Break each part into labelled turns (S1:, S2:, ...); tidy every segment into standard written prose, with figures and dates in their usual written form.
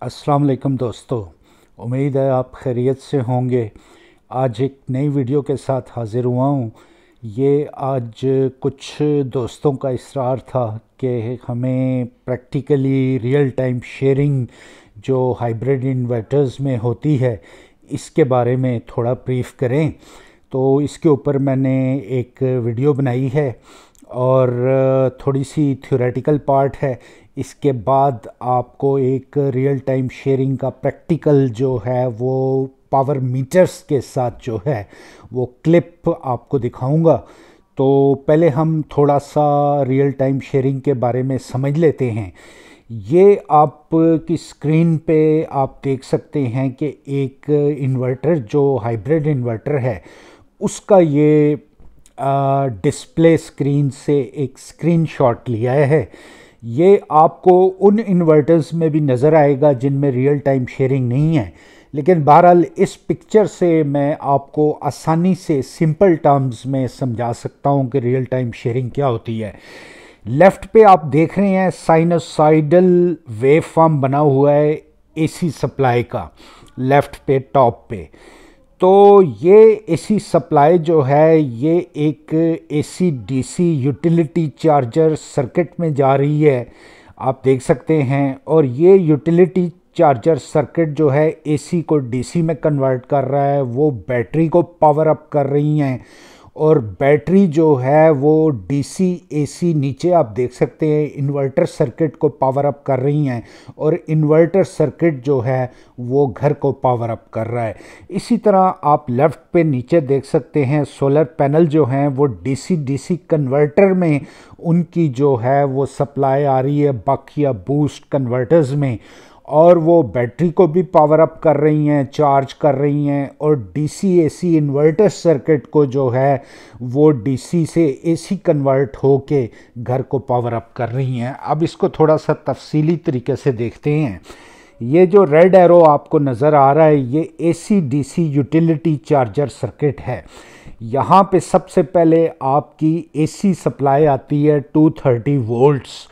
S1: अस्सलाम वालेकुम दोस्तों। उम्मीद है आप खैरियत से होंगे। आज एक नई वीडियो के साथ हाज़िर हुआ हूँ। ये आज कुछ दोस्तों का इसरार था कि हमें प्रैक्टिकली रियल टाइम शेयरिंग जो हाइब्रिड इन्वर्टर्स में होती है इसके बारे में थोड़ा ब्रीफ करें। तो इसके ऊपर मैंने एक वीडियो बनाई है और थोड़ी सी थ्योरेटिकल पार्ट है। इसके बाद आपको एक रियल टाइम शेयरिंग का प्रैक्टिकल जो है वो पावर मीटर्स के साथ जो है वो क्लिप आपको दिखाऊंगा। तो पहले हम थोड़ा सा रियल टाइम शेयरिंग के बारे में समझ लेते हैं। ये आप की स्क्रीन पे आप देख सकते हैं कि एक इन्वर्टर जो हाइब्रिड इन्वर्टर है उसका ये डिस्प्ले स्क्रीन से एक स्क्रीनशॉट लिया है। ये आपको उन इन्वर्टर्स में भी नज़र आएगा जिनमें रियल टाइम शेयरिंग नहीं है, लेकिन बहरहाल इस पिक्चर से मैं आपको आसानी से सिंपल टर्म्स में समझा सकता हूँ कि रियल टाइम शेयरिंग क्या होती है। लेफ़्ट पे आप देख रहे हैं साइनोसाइडल वेव फॉर्म बना हुआ है एसी सप्लाई का, लेफ़्ट पे टॉप पे। तो ये एसी सप्लाई जो है ये एक AC DC utility charger circuit में जा रही है, आप देख सकते हैं। और ये यूटिलिटी चार्जर सर्किट जो है एसी को डीसी में कन्वर्ट कर रहा है, वो बैटरी को पावर अप कर रही हैं। और बैटरी जो है वो डीसी एसी नीचे आप देख सकते हैं इन्वर्टर सर्किट को पावर अप कर रही हैं, और इन्वर्टर सर्किट जो है वो घर को पावर अप कर रहा है। इसी तरह आप लेफ़्ट पे नीचे देख सकते हैं सोलर पैनल जो हैं वो डीसी डीसी कन्वर्टर में उनकी जो है वो सप्लाई आ रही है बक या बूस्ट कन्वर्टर्स में, और वो बैटरी को भी पावर अप कर रही हैं, चार्ज कर रही हैं। और डीसी एसी इन्वर्टर सर्किट को जो है वो डीसी से एसी कन्वर्ट होके घर को पावर अप कर रही हैं। अब इसको थोड़ा सा तफसीली तरीके से देखते हैं। ये जो रेड एरो आपको नज़र आ रहा है ये AC DC utility charger circuit है। यहाँ पे सबसे पहले आपकी एसी सप्लाई आती है 230 वोल्ट्स,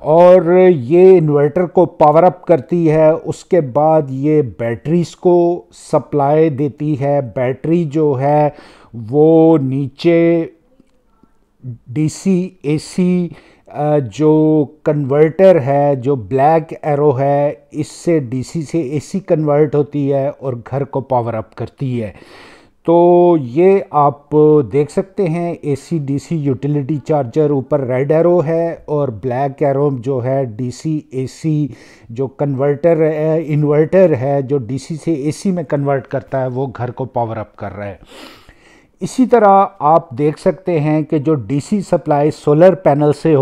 S1: और ये इन्वर्टर को पावर अप करती है। उसके बाद ये बैटरीज को सप्लाई देती है। बैटरी जो है वो नीचे डीसी एसी जो कन्वर्टर है, जो ब्लैक एरो है, इससे डीसी से एसी कन्वर्ट होती है और घर को पावर अप करती है। तो ये आप देख सकते हैं एसी डीसी यूटिलिटी चार्जर, ऊपर रेड एरो है और ब्लैक एरो जो है डीसी एसी जो कन्वर्टर है, इन्वर्टर है जो डीसी से एसी में कन्वर्ट करता है, वो घर को पावर अप कर रहा है। इसी तरह आप देख सकते हैं कि जो डीसी सप्लाई सोलर पैनल से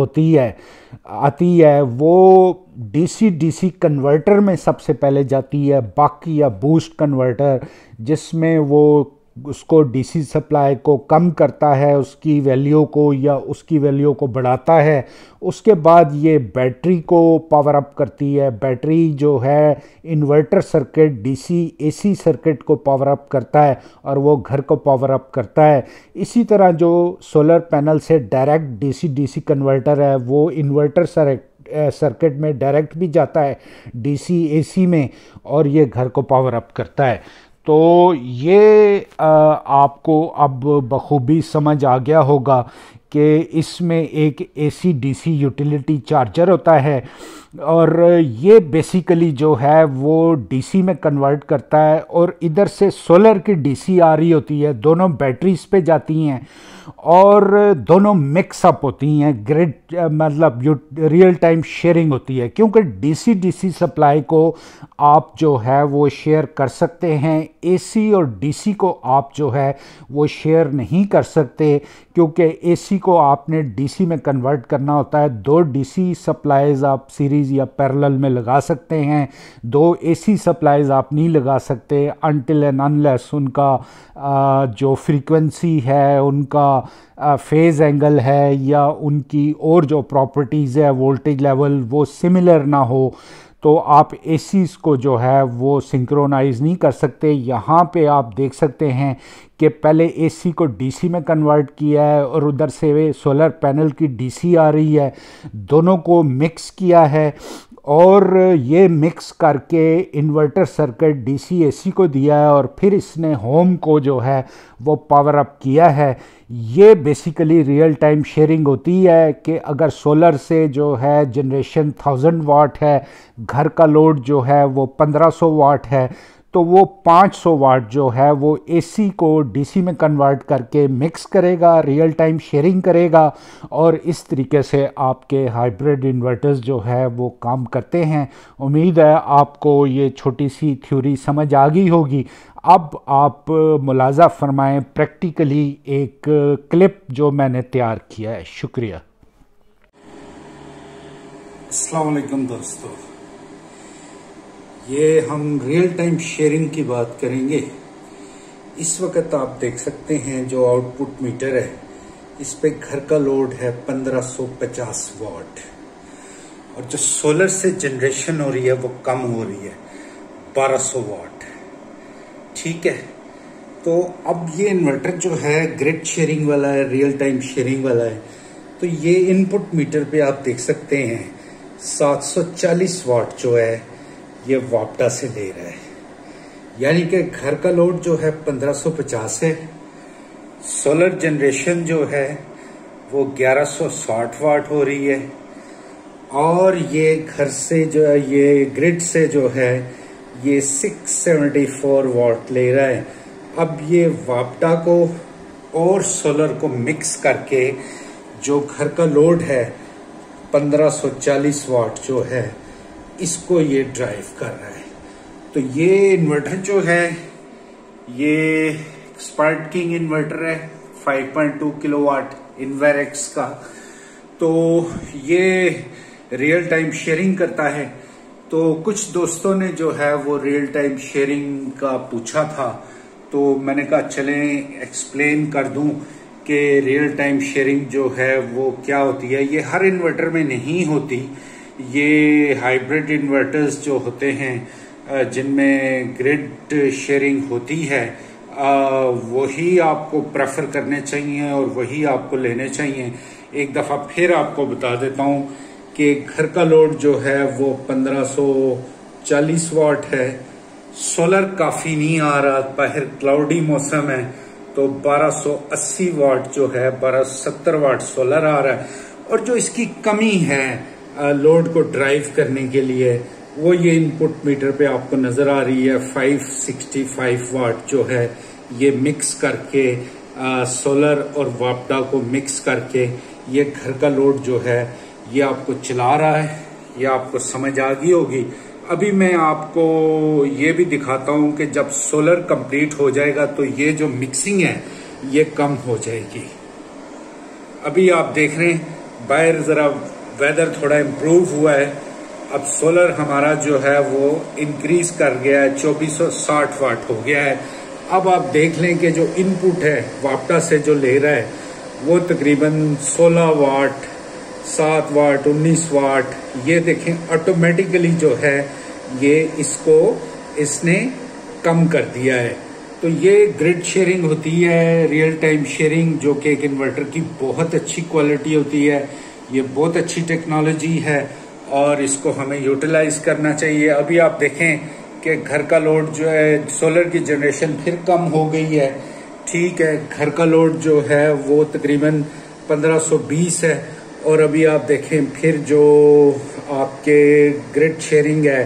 S1: आती है वो डीसी डीसी कन्वर्टर में सबसे पहले जाती है, बक या बूस्ट कन्वर्टर, जिसमें वो उसको डीसी सप्लाई को कम करता है, उसकी वैल्यू को या उसकी वैल्यू को बढ़ाता है। उसके बाद ये बैटरी को पावर अप करती है। बैटरी जो है inverter circuit DC AC circuit को पावर अप करता है और वो घर को पावर अप करता है। इसी तरह जो सोलर पैनल से डायरेक्ट डीसी डीसी कन्वर्टर है वो इन्वर्टर सर्किट में डायरेक्ट भी जाता है डीसी एसी में, और ये घर को पावर अप करता है। तो ये आपको अब बखूबी समझ आ गया होगा कि इसमें एक एसी डीसी यूटिलिटी चार्जर होता है, और ये बेसिकली जो है वो डीसी में कन्वर्ट करता है। और इधर से सोलर की डीसी आ रही होती है, दोनों बैटरीज पे जाती हैं और दोनों मिक्सअप होती हैं, ग्रिड मतलब रियल टाइम शेयरिंग होती है। क्योंकि डीसी डीसी सप्लाई को आप जो है वो शेयर कर सकते हैं, एसी और डीसी को आप जो है वो शेयर नहीं कर सकते, क्योंकि एसी को आपने डीसी में कन्वर्ट करना होता है। दो डीसी सप्लाईज आप सीरीज़ या पैरेलल में लगा सकते हैं, दो एसी सप्लाईज आप नहीं लगा सकते अनटिल एंड अनलेस उनका जो फ्रीक्वेंसी है, उनका फेज़ एंगल है या उनकी और जो प्रॉपर्टीज़ है वोल्टेज लेवल वो सिमिलर ना हो, तो आप एसीज़ को जो है वो सिंक्रोनाइज़ नहीं कर सकते। यहाँ पे आप देख सकते हैं कि पहले एसी को डीसी में कन्वर्ट किया है और उधर से सोलर पैनल की डीसी आ रही है, दोनों को मिक्स किया है और ये मिक्स करके इन्वर्टर सर्किट डीसी एसी को दिया है और फिर इसने होम को जो है वो पावर अप किया है। ये बेसिकली रियल टाइम शेयरिंग होती है कि अगर सोलर से जो है जनरेशन 1000 वाट है, घर का लोड जो है वो 1500 वाट है, तो वो 500 वाट जो है वो एसी को डीसी में कन्वर्ट करके मिक्स करेगा, रियल टाइम शेयरिंग करेगा और इस तरीके से आपके हाइब्रिड इन्वर्टर्स जो है वो काम करते हैं। उम्मीद है आपको ये छोटी सी थ्योरी समझ आ गई होगी। अब आप मुलाजा फरमाएं प्रैक्टिकली एक क्लिप जो मैंने तैयार किया है। शुक्रिया।
S2: अस्सलाम वालेकुम दोस्तों, ये हम रियल टाइम शेयरिंग की बात करेंगे। इस वक्त आप देख सकते हैं जो आउटपुट मीटर है, इस पे घर का लोड है 1550 वाट और जो सोलर से जनरेशन हो रही है वो कम हो रही है 1200 वाट। ठीक है, तो अब ये इन्वर्टर जो है ग्रिड शेयरिंग वाला है, रियल टाइम शेयरिंग वाला है। तो ये इनपुट मीटर पे आप देख सकते हैं 740 वाट जो है ये वापटा से ले रहा है, यानी कि घर का लोड जो है 1550 है, सोलर जनरेशन जो है वो 1160 वाट हो रही है और ये घर से जो है ये ग्रिड से जो है ये 674 वाट ले रहा है। अब ये वापटा को और सोलर को मिक्स करके जो घर का लोड है 1540 वाट जो है इसको ये ड्राइव कर रहा है। तो ये इन्वर्टर जो है ये स्पार्क किंग इन्वर्टर है 5.2 किलोवाट इन्वेरेक्स का। तो ये रियल टाइम शेयरिंग करता है। तो कुछ दोस्तों ने जो है वो रियल टाइम शेयरिंग का पूछा था, तो मैंने कहा चलें एक्सप्लेन कर दूं कि रियल टाइम शेयरिंग जो है वो क्या होती है। ये हर इन्वर्टर में नहीं होती, ये हाइब्रिड इन्वर्टर्स जो होते हैं जिनमें ग्रिड शेयरिंग होती है वही आपको प्रेफर करने चाहिए और वही आपको लेने चाहिए। एक दफ़ा फिर आपको बता देता हूँ कि घर का लोड जो है वो 1540 वाट है, सोलर काफ़ी नहीं आ रहा, बाहर क्लाउडी मौसम है, तो 1280 वाट जो है 1270 वाट सोलर आ रहा है। और जो इसकी कमी है लोड को ड्राइव करने के लिए वो ये इनपुट मीटर पे आपको नजर आ रही है 565 वाट जो है ये मिक्स करके सोलर और वापडा को मिक्स करके ये घर का लोड जो है ये आपको चला रहा है। ये आपको समझ आ गई होगी। अभी मैं आपको ये भी दिखाता हूं कि जब सोलर कंप्लीट हो जाएगा तो ये जो मिक्सिंग है ये कम हो जाएगी। अभी आप देख रहे हैं बाहर जरा वेदर थोड़ा इम्प्रूव हुआ है। अब सोलर हमारा जो है वो इंक्रीज कर गया है, 2460 वाट हो गया है। अब आप देख लें कि जो इनपुट है वापटा से जो ले रहा है वो तकरीबन 16 वाट, 7 वाट, 19 वाट, ये देखें ऑटोमेटिकली जो है ये इसने कम कर दिया है। तो ये ग्रिड शेयरिंग होती है, रियल टाइम शेयरिंग, जो कि एक इन्वर्टर की बहुत अच्छी क्वालिटी होती है। ये बहुत अच्छी टेक्नोलॉजी है और इसको हमें यूटिलाइज करना चाहिए। अभी आप देखें कि घर का लोड जो है सोलर की जनरेशन फिर कम हो गई है। ठीक है, घर का लोड जो है वो तकरीबन 1520 है और अभी आप देखें फिर जो आपके ग्रिड शेयरिंग है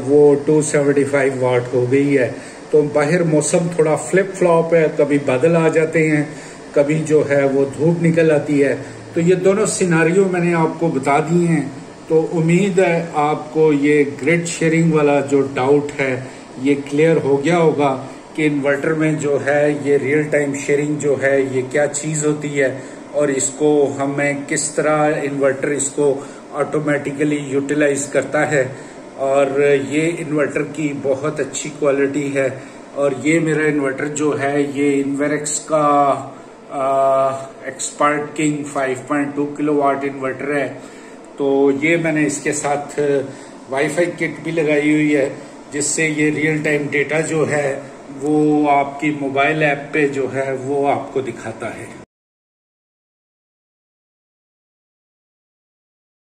S2: वो 275 वाट हो गई है। तो बाहर मौसम थोड़ा फ्लिप फ्लॉप है, कभी बादल आ जाते हैं, कभी जो है वो धूप निकल आती है। तो ये दोनों सिनारियो मैंने आपको बता दिए हैं। तो उम्मीद है आपको ये ग्रिड शेयरिंग वाला जो डाउट है ये क्लियर हो गया होगा कि इन्वर्टर में जो है ये रियल टाइम शेयरिंग जो है ये क्या चीज़ होती है और इसको हमें किस तरह इन्वर्टर इसको ऑटोमेटिकली यूटिलाइज करता है। और ये इन्वर्टर की बहुत अच्छी क्वालिटी है। और ये मेरा इन्वर्टर जो है ये इन्वेरेक्स का स्पार्क किंग 5.2 किलोवाट इन्वर्टर है। तो ये मैंने इसके साथ वाईफाई किट भी लगाई हुई है जिससे ये रियल टाइम डेटा जो है वो आपकी मोबाइल ऐप पे जो है वो आपको दिखाता है।